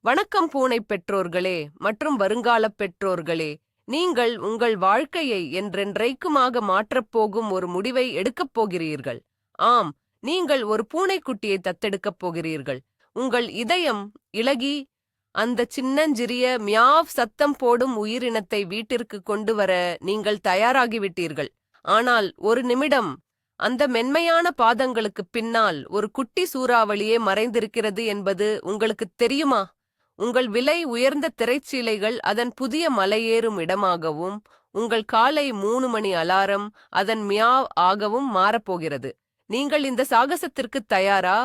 வணக்கம் பூனை பெற்றோர்களே மற்றும் வருங்கால பெற்றோர்களே, நீங்கள் உங்கள் வாழ்க்கையை என்றென்றைக்குமாக மாற்றப்போகும் ஒரு முடிவை எடுக்கப் போகிறீர்கள். ஆம், நீங்கள் ஒரு பூனைக்குட்டியை தத்தெடுக்கப் போகிறீர்கள். உங்கள் இதயம் இளகி அந்த சின்னஞ்சிறிய மியாவ் சத்தம் போடும் உயிரினத்தை வீட்டிற்கு கொண்டு வர நீங்கள் தயாராகிவிட்டீர்கள். ஆனால் ஒரு நிமிடம், அந்த மென்மையான பாதங்களுக்குப் பின்னால் ஒரு குட்டி சூறாவளியே மறைந்திருக்கிறது என்பது உங்களுக்குத் தெரியுமா? உங்கள் விலை உயர்ந்த திரைச்சீலைகள் அதன் புதிய மலையேறும் இடமாகவும், உங்கள் காலை 3 மணி அலாரம் அதன் மியாவ் ஆகவும் மாறப்போகிறது. நீங்கள் இந்த சாகசத்திற்கு தயாரா?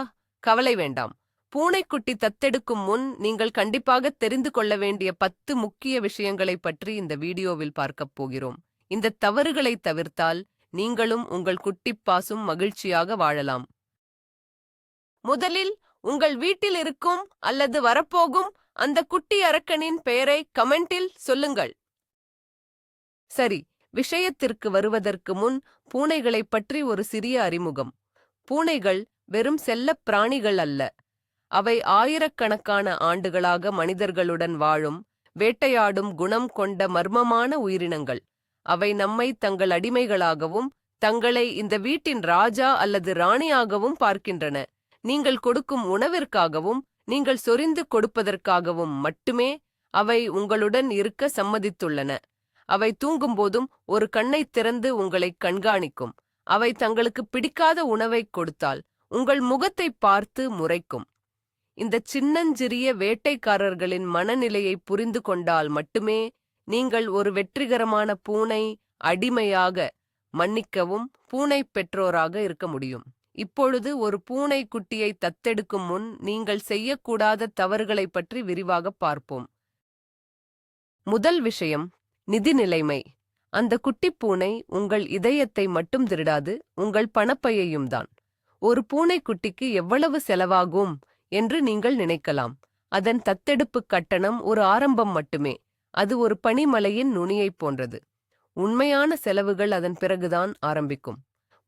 கவலை வேண்டாம். பூனைக்குட்டி தத்தெடுக்கும் முன் நீங்கள் கண்டிப்பாக தெரிந்து கொள்ள வேண்டிய 10 முக்கிய விஷயங்களைப் பற்றி இந்த வீடியோவில் பார்க்கப் போகிறோம். இந்த தவறுகளை தவிர்த்தால் நீங்களும் உங்கள் குட்டிப்பாசும் மகிழ்ச்சியாக வாழலாம். முதலில், உங்கள் வீட்டில் இருக்கும் அல்லது வரப்போகும் அந்த குட்டி அரக்கனின் பெயரை கமெண்டில் சொல்லுங்கள். சரி, விஷயத்திற்கு வருவதற்கு முன் பூனைகளைப் பற்றி ஒரு சிறிய அறிமுகம். பூனைகள் வெறும் செல்லப் பிராணிகள் அல்ல. அவை ஆயிரக்கணக்கான ஆண்டுகளாக மனிதர்களுடன் வாழும், வேட்டையாடும் குணம் கொண்ட மர்மமான உயிரினங்கள். அவை நம்மை தங்கள் அடிமைகளாகவும், தங்களை இந்த வீட்டின் ராஜா அல்லது ராணியாகவும் பார்க்கின்றன. நீங்கள் கொடுக்கும் உணவிற்காகவும், நீங்கள் சொரிந்து கொடுப்பதற்காகவும் மட்டுமே அவை உங்களுடன் இருக்க சம்மதித்துள்ளன. அவை தூங்கும்போதும் ஒரு கண்ணைத் திறந்து உங்களை கண்காணிக்கும். அவை தங்களுக்கு பிடிக்காத உணவைக் கொடுத்தால் உங்கள் முகத்தை பார்த்து முறைக்கும். இந்த சின்னஞ்சிறிய வேட்டைக்காரர்களின் மனநிலையை புரிந்து கொண்டால் மட்டுமே நீங்கள் ஒரு வெற்றிகரமான பூனை அடிமையாக, மன்னிக்கவும், பூனை பெற்றோராக இருக்க முடியும். இப்பொழுது ஒரு பூனை குட்டியை தத்தெடுக்கும் முன் நீங்கள் செய்யக்கூடாத தவறுகளைப் பற்றி விரிவாகப் பார்ப்போம். முதல் விஷயம், நிதி நிலைமை. அந்த குட்டிப் பூனை உங்கள் இதயத்தை மட்டும் திருடாது, உங்கள் பணப்பையையும் தான். ஒரு பூனைக்குட்டிக்கு எவ்வளவு செலவாகும் என்று நீங்கள் நினைக்கலாம். அதன் தத்தெடுப்பு கட்டணம் ஒரு ஆரம்பம் மட்டுமே. அது ஒரு பனிமலையின் நுனியைப் போன்றது. உண்மையான செலவுகள் அதன் பிறகுதான் ஆரம்பிக்கும்.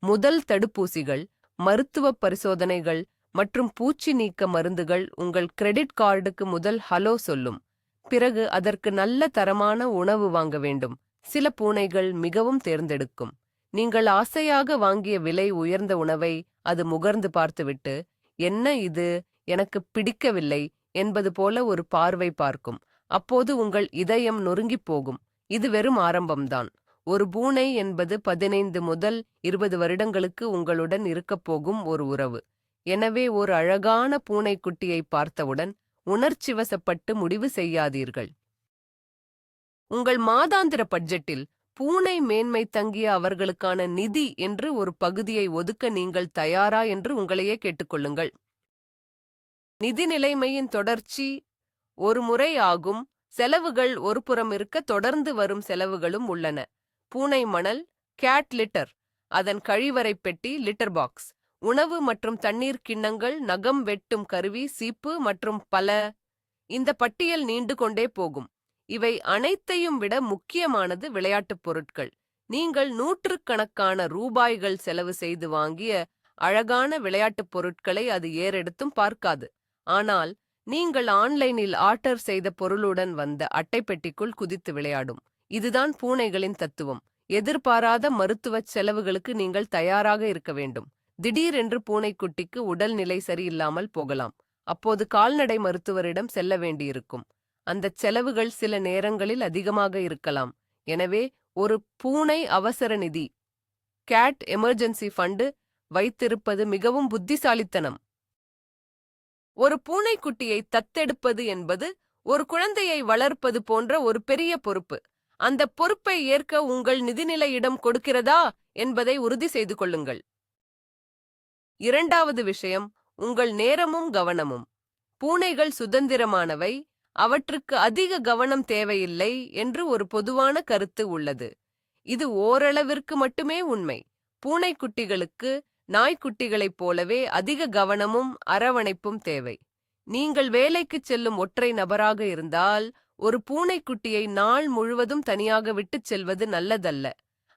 முதல் தடுப்பூசிகள், மருத்துவ பரிசோதனைகள் மற்றும் பூச்சி நீக்க மருந்துகள் உங்கள் கிரெடிட் கார்டுக்கு முதல் ஹலோ சொல்லும். பிறகு அதற்கு நல்ல தரமான உணவு வாங்க வேண்டும். சில பூனைகள் மிகவும் தேர்ந்தெடுக்கும். நீங்கள் ஆசையாக வாங்கிய விலை உயர்ந்த உணவை அது முகர்ந்து பார்த்துவிட்டு, என்ன இது, எனக்கு பிடிக்கவில்லை என்பது போல ஒரு பார்வை பார்க்கும். அப்போது உங்கள் இதயம் நொறுங்கிப் போகும். இது வெறும் ஆரம்பம்தான். ஒரு பூனை என்பது 15 முதல் 20 வருடங்களுக்கு உங்களுடன் இருக்கப் போகும் ஒரு உறவு. எனவே ஒரு அழகான பூனைக்குட்டியை பார்த்தவுடன் உணர்ச்சிவசப்பட்டு முடிவு செய்யாதீர்கள். உங்கள் மாதாந்திர பட்ஜெட்டில் பூனை மேன்மை தங்கிய அவர்களுக்கான நிதி என்று ஒரு பகுதியை ஒதுக்க நீங்கள் தயாரா என்று உங்களையே கேட்டுக்கொள்ளுங்கள். நிதி நிலைமையின் தொடர்ச்சி ஒரு முறை ஆகும். செலவுகள் ஒரு புறம் இருக்க, தொடர்ந்து வரும் செலவுகளும் உள்ளன. பூனை மணல், கேட் லிட்டர், அதன் கழிவறை பெட்டி லிட்டர் பாக்ஸ், உணவு மற்றும் தண்ணீர் கிண்ணங்கள், நகம் வெட்டும் கருவி, சீப்பு மற்றும் பல. இந்த பட்டியல் நீண்டு கொண்டே போகும். இவை அனைத்தையும் விட முக்கியமானது விளையாட்டுப் பொருட்கள். நீங்கள் நூற்றுக்கணக்கான ரூபாய்கள் செலவு செய்து வாங்கிய அழகான விளையாட்டுப் பொருட்களை அது ஏறெடுத்தும் பார்க்காது. ஆனால் நீங்கள் ஆன்லைனில் ஆர்டர் செய்த பொருளுடன் வந்த அட்டைப்பெட்டிக்குள் குதித்து விளையாடும். இதுதான் பூனைகளின் தத்துவம். எதிர்பாராத மருத்துவச் செலவுகளுக்கு நீங்கள் தயாராக இருக்க வேண்டும். திடீரென்று பூனைக்குட்டிக்கு உடல்நிலை சரியில்லாமல் போகலாம். அப்போது கால்நடை மருத்துவரிடம் செல்ல வேண்டியிருக்கும். அந்தச் செலவுகள் சில நேரங்களில் அதிகமாக இருக்கலாம். எனவே ஒரு பூனை அவசர நிதி, கேட் எமர்ஜென்சி ஃபண்டு வைத்திருப்பது மிகவும் புத்திசாலித்தனம். ஒரு பூனைக்குட்டியை தத்தெடுப்பது என்பது ஒரு குழந்தையை வளர்ப்பது போன்ற ஒரு பெரிய பொறுப்பு. அந்த பொறுப்பை ஏற்க உங்கள் நிதிநிலையிடம் கொடுக்கிறதா என்பதை உறுதி செய்து கொள்ளுங்கள். இரண்டாவது விஷயம், உங்கள் நேரமும் கவனமும். பூனைகள் சுதந்திரமானவை, அவற்றுக்கு அதிக கவனம் தேவையில்லை என்று ஒரு பொதுவான கருத்து உள்ளது. இது ஓரளவிற்கு மட்டுமே உண்மை. பூனைக்குட்டிகளுக்கு நாய்க்குட்டிகளைப் போலவே அதிக கவனமும் அரவணைப்பும் தேவை. நீங்கள் வேலைக்குச் செல்லும் ஒற்றை நபராக இருந்தால், ஒரு பூனைக்குட்டியை நாள் முழுவதும் தனியாக விட்டுச் செல்வது நல்லதல்ல.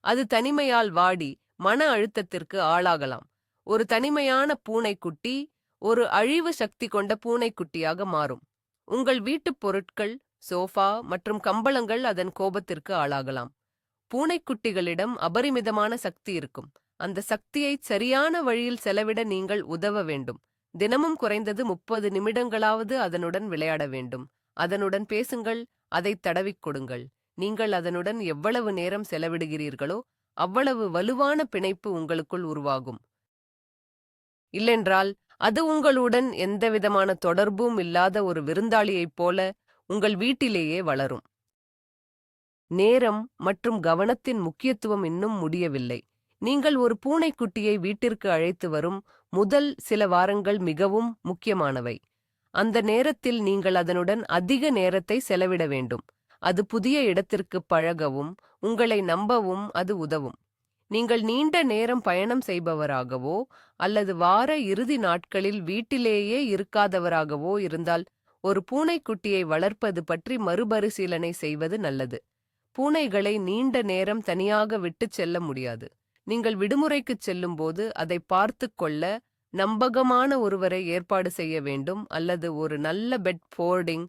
அது தனிமையால் வாடி மன அழுத்தத்திற்கு ஆளாகலாம். ஒரு தனிமையான பூனைக்குட்டி ஒரு அழிவு சக்தி கொண்ட பூனைக்குட்டியாக மாறும். உங்கள் வீட்டுப் பொருட்கள், சோஃபா மற்றும் கம்பளங்கள் அதன் கோபத்திற்கு ஆளாகலாம். பூனைக்குட்டிகளிடம் அபரிமிதமான சக்தி இருக்கும். அந்த சக்தியை சரியான வழியில் செலவிட நீங்கள் உதவ வேண்டும். தினமும் குறைந்தது 30 நிமிடங்களாவது அதனுடன் விளையாட வேண்டும். அதனுடன் பேசுங்கள், அதைத் தடவிக் கொடுங்கள். நீங்கள் அதனுடன் எவ்வளவு நேரம் செலவிடுகிறீர்களோ அவ்வளவு வலுவான பிணைப்பு உங்களுக்குள் உருவாகும். இல்லென்றால் அது உங்களுடன் எந்தவிதமான தொடர்பும் இல்லாத ஒரு விருந்தாளியைப் போல உங்கள் வீட்டிலேயே வளரும். நேரம் மற்றும் கவனத்தின் முக்கியத்துவம் இன்னும் முடியவில்லை. நீங்கள் ஒரு பூனைக்குட்டியை வீட்டிற்கு அழைத்து வரும் முதல் சில வாரங்கள் மிகவும் முக்கியமானவை. அந்த நேரத்தில் நீங்கள் அதனுடன் அதிக நேரத்தை செலவிட வேண்டும். அது புதிய இடத்திற்கு பழகவும் உங்களை நம்பவும் அது உதவும். நீங்கள் நீண்ட நேரம் பயணம் செய்பவராகவோ அல்லது வார இறுதி நாட்களில் வீட்டிலேயே இருக்காதவராகவோ இருந்தால் ஒரு பூனைக்குட்டியை வளர்ப்பது பற்றி மறுபரிசீலனை செய்வது நல்லது. பூனைகளை நீண்ட நேரம் தனியாக விட்டுச் செல்ல முடியாது. நீங்கள் விடுமுறைக்குச் செல்லும்போது அதை பார்த்துக் கொள்ள நம்பகமான ஒருவரை ஏற்பாடு செய்ய வேண்டும் அல்லது ஒரு நல்ல பெட்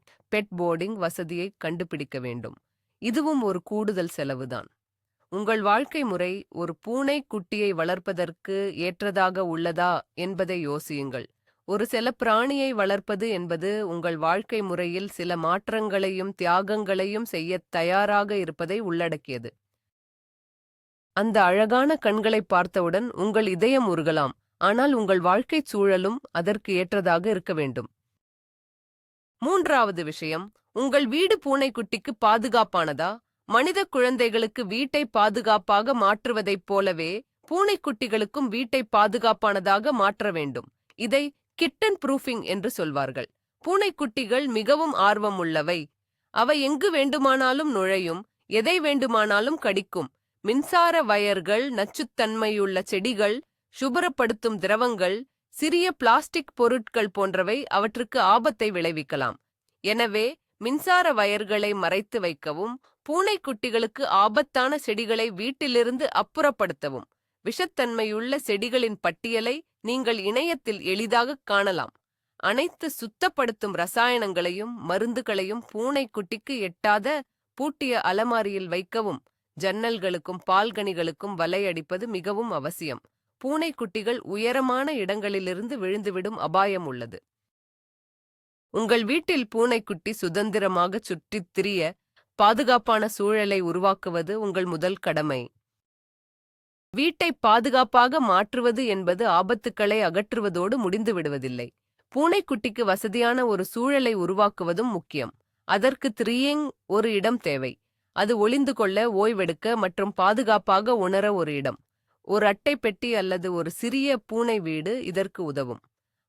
போர்டிங் வசதியை கண்டுபிடிக்க வேண்டும். இதுவும் ஒரு கூடுதல் செலவுதான். உங்கள் வாழ்க்கை முறை ஒரு பூனை குட்டியை வளர்ப்பதற்கு ஏற்றதாக உள்ளதா என்பதை யோசியுங்கள். ஒரு செல்லப்பிராணியை வளர்ப்பது என்பது உங்கள் வாழ்க்கை முறையில் சில மாற்றங்களையும் தியாகங்களையும் செய்யத் தயாராக இருப்பதை உள்ளடக்கியது. அந்த அழகான கண்களைப் பார்த்தவுடன் உங்கள் இதயம் உருகலாம், ஆனால் உங்கள் வாழ்க்கைச் சூழலும் அதற்கு ஏற்றதாக இருக்க வேண்டும். மூன்றாவது விஷயம், உங்கள் வீடு பூனைக்குட்டிக்கு பாதுகாப்பானதா? மனித குழந்தைகளுக்கு வீட்டை பாதுகாப்பாக மாற்றுவதைப் போலவே பூனைக்குட்டிகளுக்கும் வீட்டை பாதுகாப்பானதாக மாற்ற வேண்டும். இதை கிட்டன் ப்ரூஃபிங் என்று சொல்வார்கள். பூனைக்குட்டிகள் மிகவும் ஆர்வம் உள்ளவை. அவை எங்கு வேண்டுமானாலும் நுழையும், எதை வேண்டுமானாலும் கடிக்கும். மின்சார வயர்கள், நச்சுத்தன்மையுள்ள செடிகள், சுபரப்படுத்தும் திரவங்கள், சிறிய பிளாஸ்டிக் பொருட்கள் போன்றவை அவற்றுக்கு ஆபத்தை விளைவிக்கலாம். எனவே மின்சார வயர்களை மறைத்து வைக்கவும், பூனைக்குட்டிகளுக்கு ஆபத்தான செடிகளை வீட்டிலிருந்து அப்புறப்படுத்தவும். விஷத்தன்மையுள்ள செடிகளின் பட்டியலை நீங்கள் இணையத்தில் எளிதாகக் காணலாம். அனைத்து சுத்தப்படுத்தும் ரசாயனங்களையும் மருந்துகளையும் பூனைக்குட்டிக்கு எட்டாத பூட்டிய அலமாரியில் வைக்கவும். ஜன்னல்களுக்கும் பால்கனிகளுக்கும் வலையடிப்பது மிகவும் அவசியம். பூனைக்குட்டிகள் உயரமான இடங்களிலிருந்து விழுந்துவிடும் அபாயம் உள்ளது. உங்கள் வீட்டில் பூனைக்குட்டி சுதந்திரமாக சுற்றித் திரிய பாதுகாப்பான சூழலை உருவாக்குவது உங்கள் முதல் கடமை. வீட்டை பாதுகாப்பாக மாற்றுவது என்பது ஆபத்துக்களை அகற்றுவதோடு முடிந்து விடுவதில்லை. பூனைக்குட்டிக்கு வசதியான ஒரு சூழலை உருவாக்குவதும் முக்கியம். அதற்கு ஒரு இடம் தேவை. அது ஒளிந்து கொள்ள, ஓய்வெடுக்க மற்றும் பாதுகாப்பாக உணர ஒரு இடம். ஒரு அட்டை பெட்டி அல்லது ஒரு சிறிய பூனை வீடு இதற்கு உதவும்.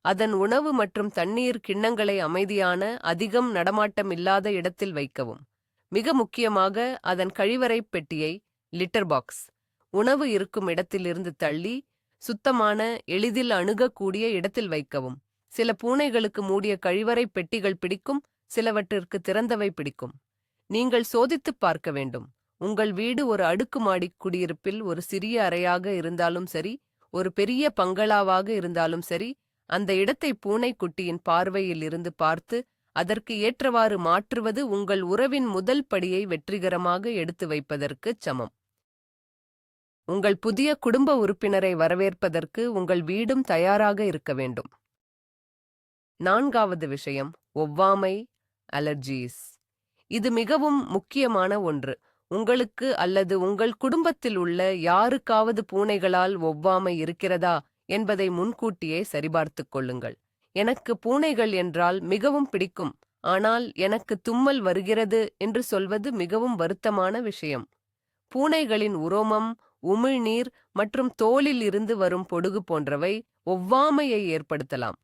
அதன் உணவு மற்றும் தண்ணீர் கிண்ணங்களை அமைதியான, அதிகம் நடமாட்டம் இல்லாத இடத்தில் வைக்கவும். மிக முக்கியமாக அதன் கழிவறை பெட்டியை லிட்டர் பாக்ஸ் உணவு இருக்கும் இடத்திலிருந்து தள்ளி சுத்தமான, எளிதில் அணுகக்கூடிய இடத்தில் வைக்கவும். சில பூனைகளுக்கு மூடிய கழிவறை பெட்டிகள் பிடிக்கும், சிலவற்றிற்கு திறந்தவை பிடிக்கும். நீங்கள் சோதித்துப் பார்க்க வேண்டும். உங்கள் வீடு ஒரு அடுக்குமாடி குடியிருப்பில் ஒரு சிறிய அறையாக இருந்தாலும் சரி, ஒரு பெரிய பங்களாவாக இருந்தாலும் சரி, அந்த இடத்தை பூனைக்குட்டியின் பார்வையில் இருந்து பார்த்து அதற்கு ஏற்றவாறு மாற்றுவது உங்கள் உறவின் முதல் படியை வெற்றிகரமாக எடுத்து வைப்பதற்குச் சமம். உங்கள் புதிய குடும்ப உறுப்பினரை வரவேற்பதற்கு உங்கள் வீடும் தயாராக இருக்க வேண்டும். நான்காவது விஷயம், ஒவ்வாமை, அலர்ஜீஸ். இது மிகவும் முக்கியமான ஒன்று. உங்களுக்கு அல்லது உங்கள் குடும்பத்தில் உள்ள யாருக்காவது பூனைகளால் ஒவ்வாமை இருக்கிறதா என்பதை முன்கூட்டியே சரிபார்த்துக் கொள்ளுங்கள். எனக்கு பூனைகள் என்றால் மிகவும் பிடிக்கும், ஆனால் எனக்கு தும்மல் வருகிறது என்று சொல்வது மிகவும் வருத்தமான விஷயம். பூனைகளின் உரோமம், உமிழ்நீர் மற்றும் தோலில் இருந்து வரும் பொடுகு போன்றவை ஒவ்வாமையை ஏற்படுத்தலாம்.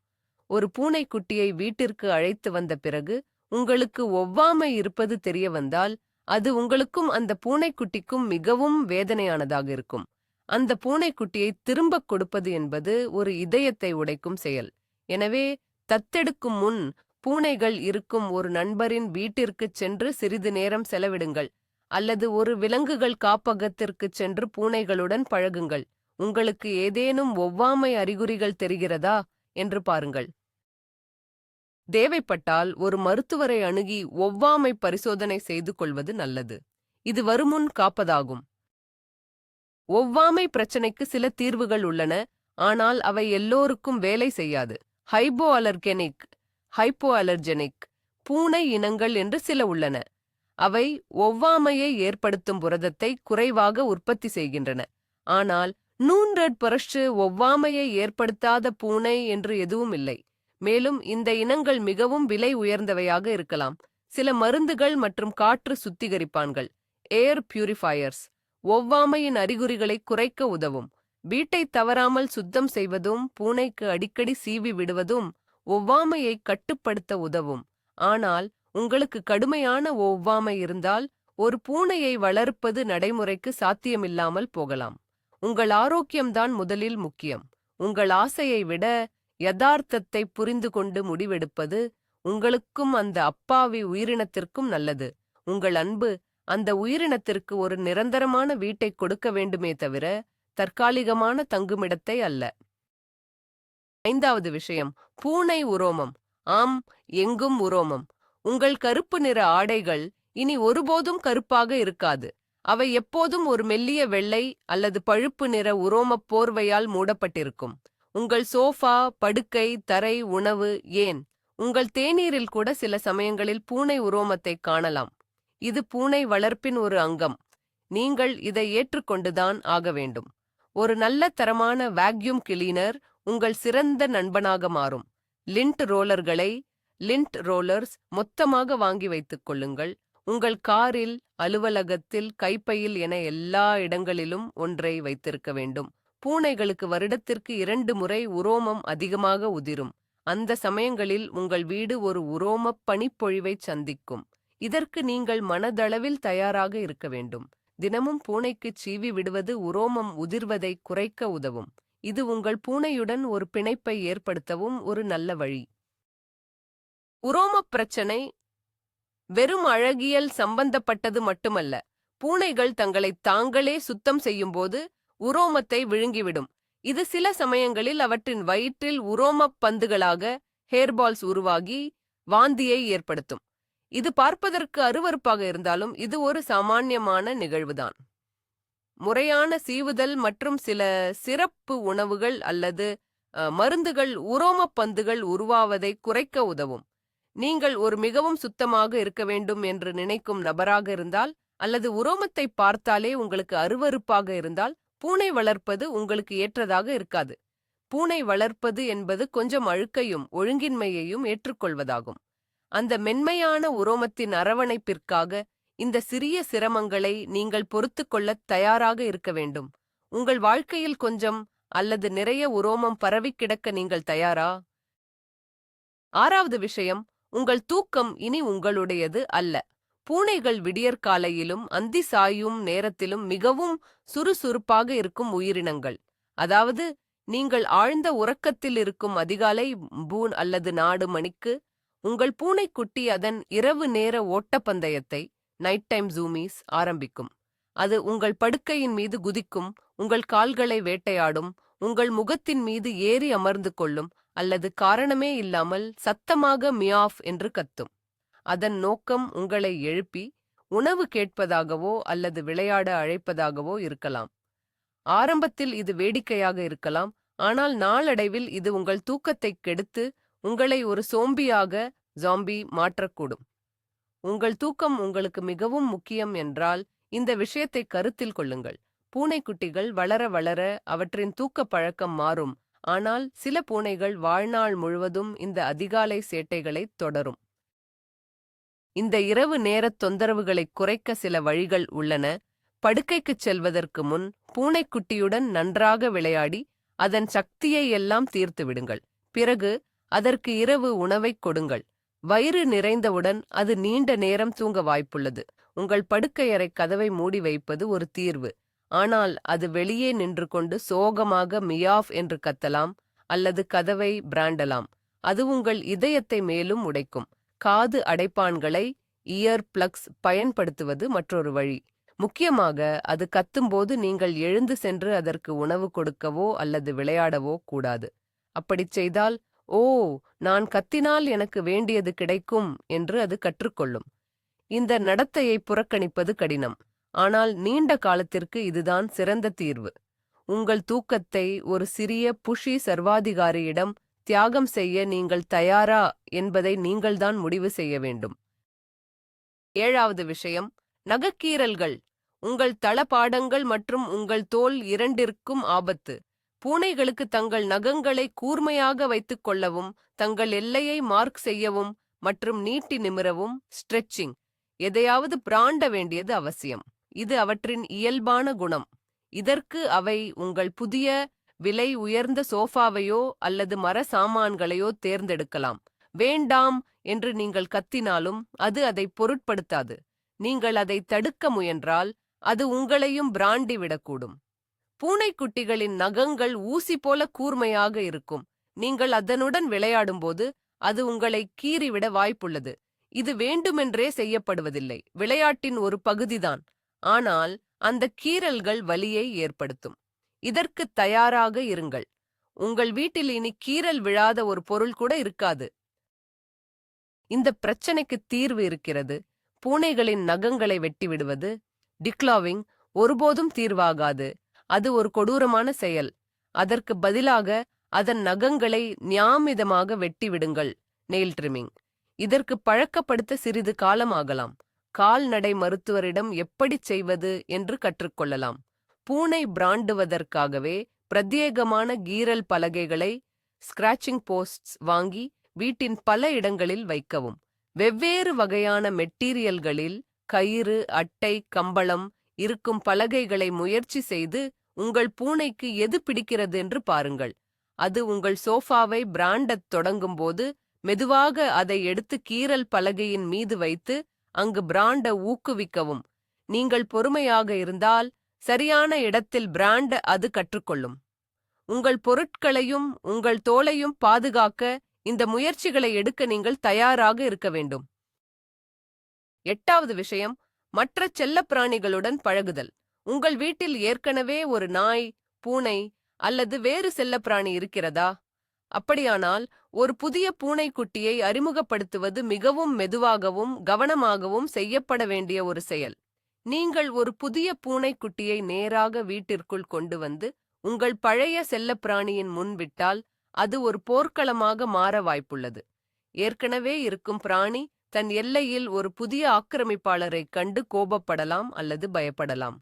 ஒரு பூனைக்குட்டியை வீட்டிற்கு அழைத்து வந்த பிறகு உங்களுக்கு ஒவ்வாமை இருப்பது தெரிய வந்தால் அது உங்களுக்கும் அந்த பூனைக்குட்டிக்கும் மிகவும் வேதனையானதாக இருக்கும். அந்த பூனைக்குட்டியை திரும்பக் கொடுப்பது என்பது ஒரு இதயத்தை உடைக்கும் செயல். எனவே தத்தெடுக்கும் முன் பூனைகள் இருக்கும் ஒரு நண்பரின் வீட்டிற்குச் சென்று சிறிது நேரம் செலவிடுங்கள், அல்லது ஒரு விலங்குகள் காப்பகத்திற்குச் சென்று பூனைகளுடன் பழகுங்கள். உங்களுக்கு ஏதேனும் ஒவ்வாமை அறிகுறிகள் தெரிகிறதா என்று பாருங்கள். தேவைப்பட்டால் ஒரு மருத்துவரை அணுகி ஒவ்வாமை பரிசோதனை செய்து கொள்வது நல்லது. இது வருமுன் காப்பதாகும். ஒவ்வாமை பிரச்சனைக்கு சில தீர்வுகள் உள்ளன, ஆனால் அவை எல்லோருக்கும் வேலை செய்யாது. ஹைப்போஅலர்ஜெனிக் பூனை இனங்கள் என்று சில உள்ளன. அவை ஒவ்வாமையை ஏற்படுத்தும் புரதத்தை குறைவாக உற்பத்தி செய்கின்றன. ஆனால் 100% ஒவ்வாமையை ஏற்படுத்தாத பூனை என்று எதுவும் இல்லை. மேலும் இந்த இனங்கள் மிகவும் விலை உயர்ந்தவையாக இருக்கலாம். சில மருந்துகள் மற்றும் காற்று சுத்திகரிப்பான்கள் ஏர் பியூரிஃபையர்ஸ் ஒவ்வாமையின் அறிகுறிகளை குறைக்க உதவும். வீட்டை தவறாமல் சுத்தம் செய்வதும் பூனைக்கு அடிக்கடி சீவி விடுவதும் ஒவ்வாமையை கட்டுப்படுத்த உதவும். ஆனால் உங்களுக்கு கடுமையான ஒவ்வாமை இருந்தால் ஒரு பூனையை வளர்ப்பது நடைமுறைக்கு சாத்தியமில்லாமல் போகலாம். உங்கள் ஆரோக்கியம்தான் முதலில் முக்கியம். உங்கள் ஆசையை விட யதார்த்தத்தை புரிந்து கொண்டு முடிவெடுப்பது உங்களுக்கும் அந்த அப்பாவி உயிரினத்திற்கும் நல்லது. உங்கள் அன்பு அந்த உயிரினத்திற்கு ஒரு நிரந்தரமான வீட்டை கொடுக்க வேண்டுமே தவிர தற்காலிகமான தங்குமிடத்தை அல்ல. 5வது விஷயம், பூனை உரோமம். ஆம், எங்கும் உரோமம். உங்கள் கருப்பு நிற ஆடைகள் இனி ஒருபோதும் கருப்பாக இருக்காது. அவை எப்போதும் ஒரு மெல்லிய வெள்ளை அல்லது பழுப்பு நிற உரோமப் போர்வையால் மூடப்பட்டிருக்கும். உங்கள் சோஃபா, படுக்கை, தரை, உணவு, ஏன் உங்கள் தேநீரில் கூட சில சமயங்களில் பூனை உரோமத்தை காணலாம். இது பூனை வளர்ப்பின் ஒரு அங்கம். நீங்கள் இதை ஏற்றுக்கொண்டுதான் ஆக வேண்டும். ஒரு நல்ல தரமான வாக்யூம் கிளீனர் உங்கள் சிறந்த நண்பனாக மாறும். லிண்ட் ரோலர்ஸ் மொத்தமாக வாங்கி வைத்துக் கொள்ளுங்கள். உங்கள் காரில், அலுவலகத்தில், கைப்பையில் என எல்லா இடங்களிலும் ஒன்றை வைத்திருக்க வேண்டும். பூனைகளுக்கு வருடத்திற்கு 2 முறை உரோமம் அதிகமாக உதிரும். அந்த சமயங்களில் உங்கள் வீடு ஒரு உரோமப் பனிப்பொழிவைச் சந்திக்கும். இதற்கு நீங்கள் மனதளவில் தயாராக இருக்க வேண்டும். தினமும் பூனைக்குச் சீவி விடுவது உரோமம் உதிர்வதை குறைக்க உதவும். இது உங்கள் பூனையுடன் ஒரு பிணைப்பை ஏற்படுத்தவும் ஒரு நல்ல வழி. உரோமப் பிரச்சனை வெறும் அழகியல் சம்பந்தப்பட்டது மட்டுமல்ல. பூனைகள் தங்களைத் தாங்களே சுத்தம் செய்யும்போது உரோமத்தை விழுங்கிவிடும். இது சில சமயங்களில் அவற்றின் வயிற்றில் உரோமப் பந்துகளாக ஹேர்பால்ஸ் உருவாகி வாந்தியை ஏற்படுத்தும். இது பார்ப்பதற்கு அருவருப்பாக இருந்தாலும் இது ஒரு சாமானியமான நிகழ்வுதான். முறையான சீவுதல் மற்றும் சில சிறப்பு உணவுகள் அல்லது மருந்துகள் உரோமப் பந்துகள் உருவாவதை குறைக்க உதவும். நீங்கள் ஒரு மிகவும் சுத்தமாக இருக்க வேண்டும் என்று நினைக்கும் நபராக இருந்தால் அல்லது உரோமத்தை பார்த்தாலே உங்களுக்கு அருவருப்பாக இருந்தால் பூனை வளர்ப்பது உங்களுக்கு ஏற்றதாக இருக்காது. பூனை வளர்ப்பது என்பது கொஞ்சம் அழுக்கையும் ஒழுங்கின்மையையும் ஏற்றுக்கொள்வதாகும். அந்த மென்மையான உரோமத்தின் அரவணைப்பிற்காக இந்த சிறிய சிரமங்களை நீங்கள் பொறுத்துக்கொள்ளத் தயாராக இருக்க வேண்டும். உங்கள் வாழ்க்கையில் கொஞ்சம் அல்லது நிறைய உரோமம் பரவி கிடக்க நீங்கள் தயாரா? 6வது விஷயம், உங்கள் தூக்கம் இனி உங்களுடையது அல்ல. பூனைகள் விடியற்காலையிலும் அந்தி சாயும் நேரத்திலும் மிகவும் சுறுசுறுப்பாக இருக்கும் உயிரினங்கள். அதாவது நீங்கள் ஆழ்ந்த உறக்கத்தில் இருக்கும் அதிகாலை 3 அல்லது 4 மணிக்கு உங்கள் பூனைக்குட்டி அதன் இரவு நேர ஓட்டப்பந்தயத்தை நைட் டைம் ஜூமீஸ் ஆரம்பிக்கும். அது உங்கள் படுக்கையின் மீது குதிக்கும், உங்கள் கால்களை வேட்டையாடும், உங்கள் முகத்தின் மீது ஏறி அமர்ந்து கொள்ளும் அல்லது காரணமே இல்லாமல் சத்தமாக மியாஃப் என்று கத்தும். அதன் நோக்கம் உங்களை எழுப்பி உணவு கேட்பதாகவோ அல்லது விளையாட அழைப்பதாகவோ இருக்கலாம். ஆரம்பத்தில் இது வேடிக்கையாக இருக்கலாம், ஆனால் நாளடைவில் இது உங்கள் தூக்கத்தைக் கெடுத்து உங்களை ஒரு ஜாம்பி மாற்றக்கூடும். உங்கள் தூக்கம் உங்களுக்கு மிகவும் முக்கியம் என்றால் இந்த விஷயத்தை கருத்தில் கொள்ளுங்கள். பூனைக்குட்டிகள் வளர வளர அவற்றின் தூக்க பழக்கம் மாறும், ஆனால் சில பூனைகள் வாழ்நாள் முழுவதும் இந்த அதிகாலை சேட்டைகளைத் தொடரும். இந்த இரவு நேரத் தொந்தரவுகளைக் குறைக்க சில வழிகள் உள்ளன. படுக்கைக்குச் செல்வதற்கு முன் பூனைக்குட்டியுடன் நன்றாக விளையாடி அதன் சக்தியை எல்லாம் தீர்த்து விடுங்கள். பிறகு அதற்கு இரவு உணவைக் கொடுங்கள். வயிறு நிறைந்தவுடன் அது நீண்ட நேரம் தூங்க வாய்ப்புள்ளது. உங்கள் படுக்கையறை கதவை மூடி வைப்பது ஒரு தீர்வு, ஆனால் அது வெளியே நின்று கொண்டு சோகமாக மியாஃப் என்று கத்தலாம் அல்லது கதவை பிராண்டலாம். அது உங்கள் இதயத்தை மேலும் உடைக்கும். காது அடைப்பான்களை இயர் பிளக்ஸ் பயன்படுத்துவது மற்றொரு வழி. முக்கியமாக அது கத்தும்போது நீங்கள் எழுந்து சென்று அதற்கு உணவு கொடுக்கவோ அல்லது விளையாடவோ கூடாது. அப்படிச் செய்தால் ஓ, நான் கத்தினால் எனக்கு வேண்டியது கிடைக்கும் என்று அது கற்றுக்கொள்ளும். இந்த நடத்தையை புறக்கணிப்பது கடினம். ஆனால் நீண்ட காலத்திற்கு இதுதான் சிறந்த தீர்வு. உங்கள் தூக்கத்தை ஒரு சிறிய புஷி சர்வாதிகாரியிடம் தியாகம் செய்ய நீங்கள் தயாரா என்பதை நீங்கள்தான் முடிவு செய்ய வேண்டும். 7வது விஷயம், நகக்கீறல்கள். உங்கள் தளபாடங்கள் மற்றும் உங்கள் தோல் இரண்டிற்கும் ஆபத்து. பூனைகளுக்கு தங்கள் நகங்களை கூர்மையாக வைத்துக் கொள்ளவும், தங்கள் எல்லையை மார்க் செய்யவும் மற்றும் நீட்டி நிமிரவும் ஸ்ட்ரெச்சிங் எதையாவது பிராண்ட வேண்டியது அவசியம். இது அவற்றின் இயல்பான குணம். இதற்கு அவை உங்கள் புதிய விலை உயர்ந்த சோஃபாவையோ அல்லது மர சாமான்களையோ தேர்ந்தெடுக்கலாம். வேண்டாம் என்று நீங்கள் கத்தினாலும் அது அதை பொருட்படுத்தாது. நீங்கள் அதை தடுக்க முயன்றால் அது உங்களையும் பிராண்டி விடக்கூடும். பூனைக்குட்டிகளின் நகங்கள் ஊசி போல கூர்மையாக இருக்கும். நீங்கள் அதனுடன் விளையாடும்போது அது உங்களை கீறிவிட வாய்ப்புள்ளது. இது வேண்டுமென்றே செய்யப்படுவதில்லை, விளையாட்டின் ஒரு பகுதிதான். ஆனால் அந்த கீறல்கள் வலியை ஏற்படுத்தும். இதற்கு தயாராக இருங்கள். உங்கள் வீட்டில் இனி கீறல் விழாத ஒரு பொருள் கூட இருக்காது. இந்த பிரச்சனைக்கு தீர்வு இருக்கிறது. பூனைகளின் நகங்களை வெட்டிவிடுவது. டிக்ளாவிங் ஒருபோதும் தீர்வாகாது. அது ஒரு கொடூரமான செயல். அதற்கு பதிலாக அதன் நகங்களை நியாமிதமாக வெட்டிவிடுங்கள். Nail trimming. இதற்கு பழக்கப்படுத்த சிறிது காலம் ஆகலாம். கால்நடை மருத்துவரிடம் எப்படிச் செய்வது என்று கற்றுக்கொள்ளலாம். பூனை பிராண்டுவதற்காகவே பிரத்யேகமான கீறல் பலகைகளை, ஸ்கிராச்சிங் போஸ்ட்ஸ் வாங்கி வீட்டின் பல இடங்களில் வைக்கவும். வெவ்வேறு வகையான மெட்டீரியல்களில் கயிறு, அட்டை, கம்பளம் இருக்கும் பலகைகளை முயற்சி செய்து உங்கள் பூனைக்கு எது பிடிக்கிறது என்று பாருங்கள். அது உங்கள் சோஃபாவை பிராண்டத் தொடங்கும்போது மெதுவாக அதை எடுத்து கீறல் பலகையின் மீது வைத்து அங்கு பிராண்ட ஊக்குவிக்கவும். நீங்கள் பொறுமையாக இருந்தால் சரியான இடத்தில் பிராண்ட் அது கற்றுக்கொள்ளும். உங்கள் பொருட்களையும் உங்கள் தோலையும் பாதுகாக்க இந்த முயற்சிகளை எடுக்க நீங்கள் தயாராக இருக்க வேண்டும். 8வது விஷயம், மற்ற செல்லப்பிராணிகளுடன் பழகுதல். உங்கள் வீட்டில் ஏற்கனவே ஒரு நாய், பூனை அல்லது வேறு செல்லப்பிராணி இருக்கிறதா? அப்படியானால் ஒரு புதிய பூனைக்குட்டியை அறிமுகப்படுத்துவது மிகவும் மெதுவாகவும் கவனமாகவும் செய்யப்பட வேண்டிய ஒரு செயல். நீங்கள் ஒரு புதிய பூனைக்குட்டியை நேராக வீட்டிற்குள் கொண்டு வந்து உங்கள் பழைய செல்லப்பிராணியின் முன் விட்டால் அது ஒரு போர்க்களமாக மாற வாய்ப்புள்ளது. ஏற்கனவே இருக்கும் பிராணி தன் எல்லையில் ஒரு புதிய ஆக்கிரமிப்பாளரைக் கண்டு கோபப்படலாம் அல்லது பயப்படலாம்.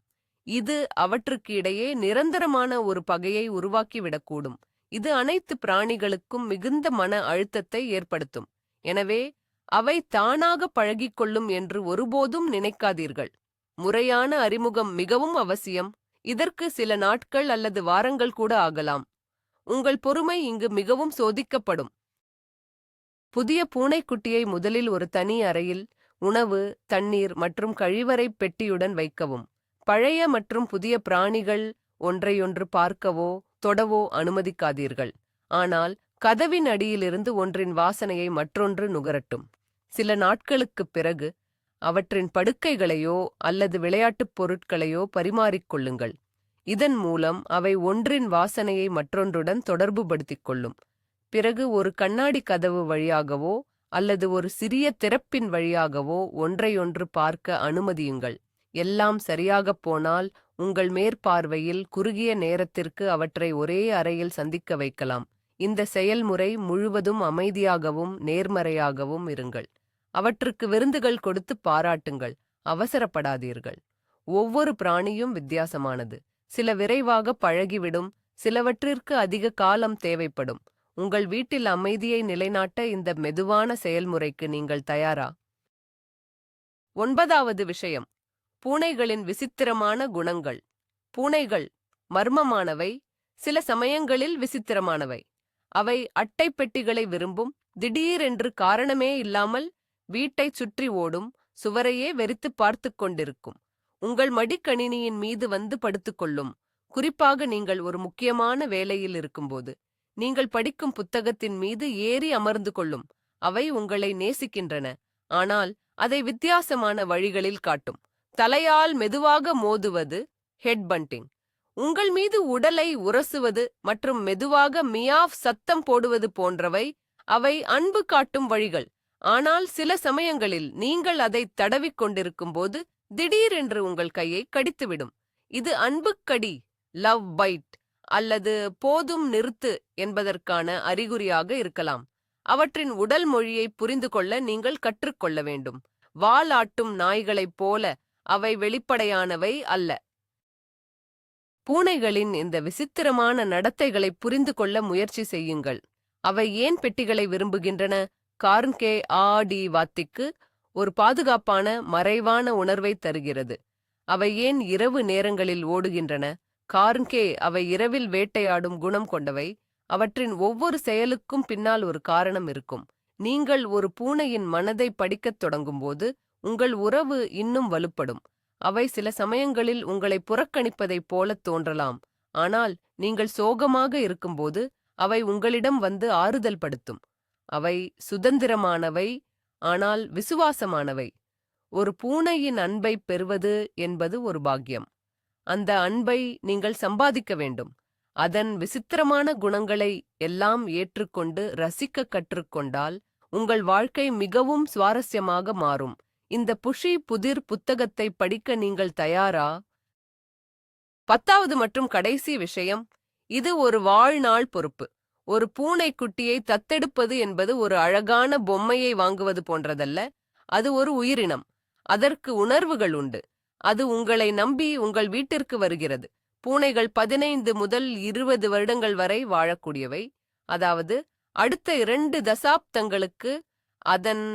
இது அவற்றுக்கு இடையே நிரந்தரமான ஒரு பகையை உருவாக்கிவிடக்கூடும். இது அனைத்து பிராணிகளுக்கும் மிகுந்த மன அழுத்தத்தை ஏற்படுத்தும். எனவே அவை தானாக பழகிக்கொள்ளும் என்று ஒருபோதும் நினைக்காதீர்கள். முறையான அறிமுகம் மிகவும் அவசியம். இதற்கு சில நாட்கள் அல்லது வாரங்கள் கூட ஆகலாம். உங்கள் பொறுமை இங்கு மிகவும் சோதிக்கப்படும். புதிய பூனைக்குட்டியை முதலில் ஒரு தனி அறையில் உணவு, தண்ணீர் மற்றும் கழிவறை பெட்டியுடன் வைக்கவும். பழைய மற்றும் புதிய பிராணிகள் ஒன்றையொன்று பார்க்கவோ தொடவோ அனுமதிக்காதீர்கள். ஆனால் கதவின் அடியிலிருந்து ஒன்றின் வாசனையை மற்றொன்று நுகரட்டும். சில நாட்களுக்குப் பிறகு அவற்றின் படுக்கைகளையோ அல்லது விளையாட்டுப் பொருட்களையோ பரிமாறிக்கொள்ளுங்கள். இதன் மூலம் அவை ஒன்றின் வாசனையை மற்றொன்றுடன் தொடர்புபடுத்திக் கொள்ளும். பிறகு ஒரு கண்ணாடி கதவு வழியாகவோ அல்லது ஒரு சிறிய திறப்பின் வழியாகவோ ஒன்றையொன்று பார்க்க அனுமதியுங்கள். எல்லாம் சரியாகப் போனால் உங்கள் மேற்பார்வையில் குறுகிய நேரத்திற்கு அவற்றை ஒரே அறையில் சந்திக்க வைக்கலாம். இந்த செயல்முறை முழுவதும் அமைதியாகவும் நேர்மறையாகவும் இருங்கள். அவற்றுக்கு விருந்துகள் கொடுத்து பாராட்டுங்கள். அவசரப்படாதீர்கள். ஒவ்வொரு பிராணியும் வித்தியாசமானது. சில விரைவாக பழகிவிடும், சிலவற்றிற்கு அதிக காலம் தேவைப்படும். உங்கள் வீட்டில் அமைதியை நிலைநாட்ட இந்த மெதுவான செயல்முறைக்கு நீங்கள் தயாரா? 9வது விஷயம், பூனைகளின் விசித்திரமான குணங்கள். பூனைகள் மர்மமானவை, சில சமயங்களில் விசித்திரமானவை. அவை அட்டை பெட்டிகளை விரும்பும், திடீரென்று காரணமே இல்லாமல் வீட்டைச் சுற்றி ஓடும், சுவரையே வெறித்து பார்த்துக் கொண்டிருக்கும். உங்கள் மடிக்கணினியின் மீது வந்து படுத்துக்கொள்ளும். குறிப்பாக நீங்கள் ஒரு முக்கியமான வேலையில் இருக்கும்போது. நீங்கள் படிக்கும் புத்தகத்தின் மீது ஏறி அமர்ந்து கொள்ளும். அவை உங்களை நேசிக்கின்றன, ஆனால் அதை வித்தியாசமான வழிகளில் காட்டும். தலையால் மெதுவாக மோதுவது, ஹெட் பண்டிங். உங்கள் மீது உடலை உரசுவது மற்றும் மெதுவாக மியாவ் சத்தம் போடுவது போன்றவை அவை அன்பு காட்டும் வழிகள். ஆனால் சில சமயங்களில் நீங்கள் அதை தடவிக் கொண்டிருக்கும்போது திடீரென்று உங்கள் கையை கடித்துவிடும். இது அன்புக்கடி, லவ் பைட் அல்லது போதும் நிறுத்து என்பதற்கான அறிகுறியாக இருக்கலாம். அவற்றின் உடல் மொழியை புரிந்து கொள்ள நீங்கள் கற்றுக்கொள்ள வேண்டும். வாலாட்டும் நாய்களைப் போல அவை வெளிப்படையானவை அல்ல. பூனைகளின் இந்த விசித்திரமான நடத்தைகளை புரிந்து கொள்ள முயற்சி செய்யுங்கள். அவை ஏன் பெட்டிகளை விரும்புகின்றன? கார்ன்கே ஆடி வாத்திக்கு ஒரு பாதுகாப்பான மறைவான உணர்வை தருகிறது. அவை ஏன் இரவு நேரங்களில் ஓடுகின்றன? கார்ன்கே அவை இரவில் வேட்டையாடும் குணம் கொண்டவை. அவற்றின் ஒவ்வொரு செயலுக்கும் பின்னால் ஒரு காரணம் இருக்கும். நீங்கள் ஒரு பூனையின் மனதை படிக்கத் தொடங்கும்போது உங்கள் உறவு இன்னும் வலுப்படும். அவை சில சமயங்களில் உங்களை புறக்கணிப்பதைப் போலத் தோன்றலாம், ஆனால் நீங்கள் சோகமாக இருக்கும்போது அவை உங்களிடம் வந்து ஆறுதல் படுத்தும். அவை சுதந்திரமானவை, ஆனால் விசுவாசமானவை. ஒரு பூனையின் அன்பை பெறுவது என்பது ஒரு பாக்கியம். அந்த அன்பை நீங்கள் சம்பாதிக்க வேண்டும். அதன் விசித்திரமான குணங்களை எல்லாம் ஏற்றுக்கொண்டு ரசிக்க கற்றுக்கொண்டால் உங்கள் வாழ்க்கை மிகவும் சுவாரஸ்யமாக மாறும். இந்த புஷி புதிர் புத்தகத்தை படிக்க நீங்கள் தயாரா? 10வது மற்றும் கடைசி விஷயம், இது ஒரு வாழ்நாள் பொறுப்பு. ஒரு பூனைக்குட்டியை தத்தெடுப்பது என்பது ஒரு அழகான பொம்மையை வாங்குவது போன்றதல்ல. அது ஒரு உயிரினம். அதற்கு உணர்வுகள் உண்டு. அது உங்களை நம்பி உங்கள் வீட்டிற்கு வருகிறது. பூனைகள் 15 முதல் 20 வருடங்கள் வரை வாழக்கூடியவை. அதாவது அடுத்த 2 தசாப்தங்களுக்கு அதன்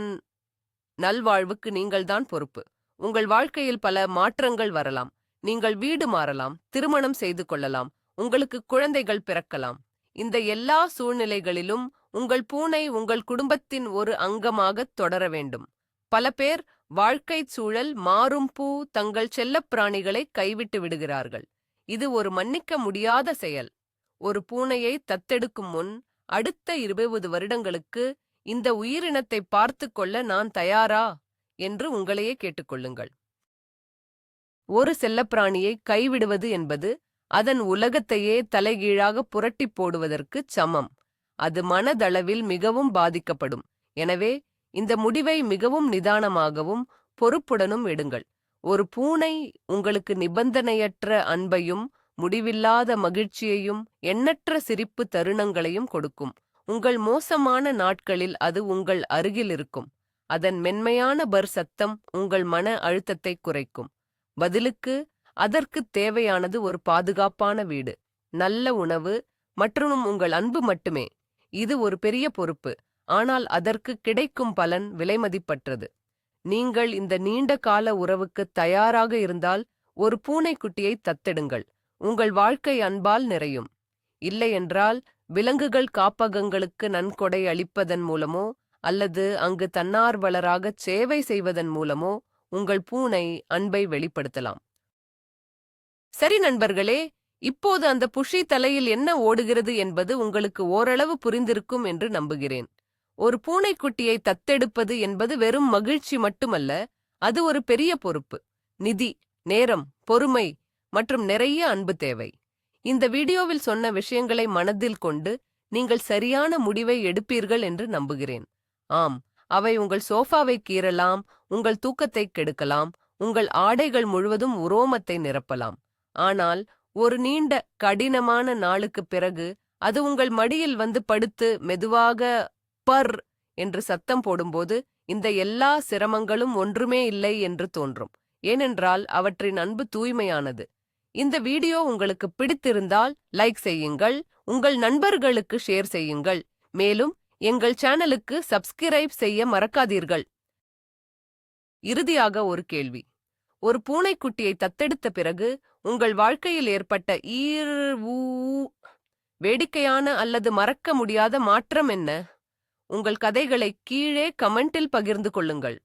நல்வாழ்வுக்கு நீங்கள்தான் பொறுப்பு. உங்கள் வாழ்க்கையில் பல மாற்றங்கள் வரலாம். நீங்கள் வீடு மாறலாம், திருமணம் செய்து கொள்ளலாம், உங்களுக்கு குழந்தைகள் பிறக்கலாம். இந்த எல்லா சூழ்நிலைகளிலும் உங்கள் பூனை உங்கள் குடும்பத்தின் ஒரு அங்கமாகத் தொடர வேண்டும். பல பேர் வாழ்க்கைச் சூழல் மாறும் தங்கள் செல்லப்பிராணிகளை கைவிட்டு விடுகிறார்கள். இது ஒரு மன்னிக்க முடியாத செயல். ஒரு பூனையை தத்தெடுக்கும் முன் அடுத்த 20 வருடங்களுக்கு இந்த உயிரினத்தை பார்த்து கொள்ள நான் தயாரா என்று உங்களையே கேட்டுக்கொள்ளுங்கள். ஒரு செல்லப்பிராணியை கைவிடுவது என்பது அதன் உலகத்தையே தலைகீழாக புரட்டிப் போடுவதற்குச் சமம். அது மனதளவில் மிகவும் பாதிக்கப்படும். எனவே இந்த முடிவை மிகவும் நிதானமாகவும் பொறுப்புடனும் எடுங்கள். ஒரு பூனை உங்களுக்கு நிபந்தனையற்ற அன்பையும் முடிவில்லாத மகிழ்ச்சியையும் எண்ணற்ற சிரிப்பு தருணங்களையும் கொடுக்கும். உங்கள் மோசமான நாட்களில் அது உங்கள் அருகில் இருக்கும். அதன் மென்மையான பர் சத்தம் உங்கள் மன அழுத்தத்தை குறைக்கும். பதிலுக்கு அதற்குத் தேவையானது ஒரு பாதுகாப்பான வீடு, நல்ல உணவு மற்றும் உங்கள் அன்பு மட்டுமே. இது ஒரு பெரிய பொறுப்பு, ஆனால் அதற்கு கிடைக்கும் பலன் விலைமதிப்பற்றது. நீங்கள் இந்த நீண்ட கால உறவுக்கு தயாராக இருந்தால் ஒரு பூனைக்குட்டியை தத்தெடுங்கள். உங்கள் வாழ்க்கை அன்பால் நிறையும். இல்லையென்றால் விலங்குகள் காப்பகங்களுக்கு நன்கொடை அளிப்பதன் மூலமோ அல்லது அங்கு தன்னார்வலராகச் சேவை செய்வதன் மூலமோ உங்கள் பூனை அன்பை வெளிப்படுத்தலாம். சரி நண்பர்களே, இப்போது அந்த புஷி தலையில் என்ன ஓடுகிறது என்பது உங்களுக்கு ஓரளவு புரிந்திருக்கும் என்று நம்புகிறேன். ஒரு பூனைக்குட்டியை தத்தெடுப்பது என்பது வெறும் மகிழ்ச்சி மட்டுமல்ல, அது ஒரு பெரிய பொறுப்பு. நிதி, நேரம், பொறுமை மற்றும் நிறைய அன்பு தேவை. இந்த வீடியோவில் சொன்ன விஷயங்களை மனதில் கொண்டு நீங்கள் சரியான முடிவை எடுப்பீர்கள் என்று நம்புகிறேன். ஆம், அவை உங்கள் சோஃபாவை கீறலாம், உங்கள் தூக்கத்தை கெடுக்கலாம், உங்கள் ஆடைகள் முழுவதும் உரோமத்தை நிரப்பலாம். ஆனால் ஒரு நீண்ட கடினமான நாளுக்குப் பிறகு அது உங்கள் மடியில் வந்து படுத்து மெதுவாக பர் என்று சத்தம் போடும்போது இந்த எல்லா சிரமங்களும் ஒன்றுமே இல்லை என்று தோன்றும். ஏனென்றால் அவற்றின் அன்பு தூய்மையானது. இந்த வீடியோ உங்களுக்கு பிடித்திருந்தால் லைக் செய்யுங்கள், உங்கள் நண்பர்களுக்கு ஷேர் செய்யுங்கள், மேலும் எங்கள் சேனலுக்கு சப்ஸ்கிரைப் செய்ய மறக்காதீர்கள். இறுதியாக ஒரு கேள்வி. ஒரு பூனைக்குட்டியை தத்தெடுத்த பிறகு உங்கள் வாழ்க்கையில் ஏற்பட்ட வேடிக்கையான அல்லது மறக்க முடியாத மாற்றம் என்ன? உங்கள் கதைகளை கீழே கமெண்டில் பகிர்ந்து கொள்ளுங்கள்.